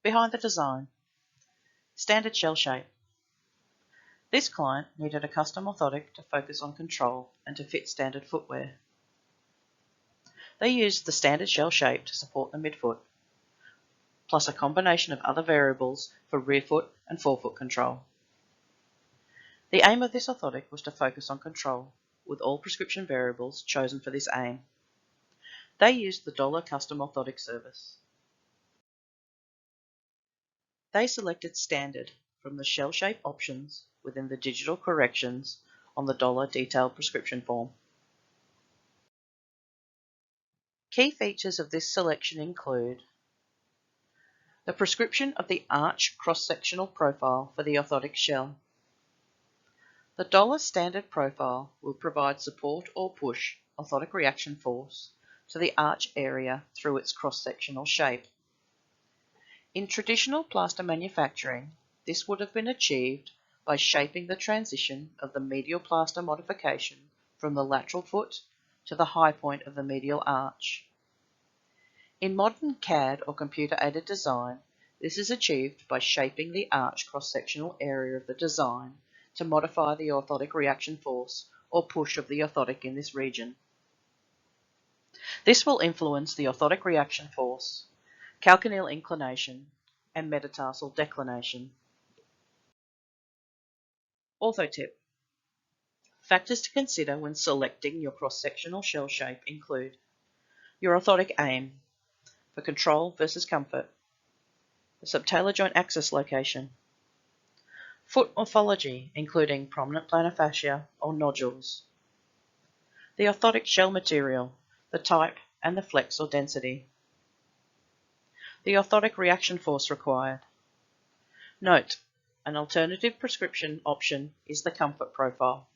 Behind the design. Standard shell shape. This client needed a custom orthotic to focus on control and to fit standard footwear. They used the standard shell shape to support the midfoot, plus a combination of other variables for rear foot and forefoot control. The aim of this orthotic was to focus on control, with all prescription variables chosen for this aim. They used the DOLA Custom Orthotic service. They selected standard from the shell shape options within the digital corrections on the DOLA detailed prescription form. Key features of this selection include the prescription of the arch cross-sectional profile for the orthotic shell. The DOLA standard profile will provide support or push orthotic reaction force to the arch area through its cross-sectional shape. In traditional plaster manufacturing, this would have been achieved by shaping the transition of the medial plaster modification from the lateral foot to the high point of the medial arch. In modern CAD or computer-aided design, this is achieved by shaping the arch cross-sectional area of the design to modify the orthotic reaction force or push of the orthotic in this region. This will influence the orthotic reaction force, calcaneal inclination, and metatarsal declination. Orthotip. Factors to consider when selecting your cross-sectional shell shape include your orthotic aim for control versus comfort, the subtalar joint axis location, foot morphology including prominent plantar fascia or nodules, the orthotic shell material, the type and the flex or density, the orthotic reaction force required. Note, an alternative prescription option is the comfort profile.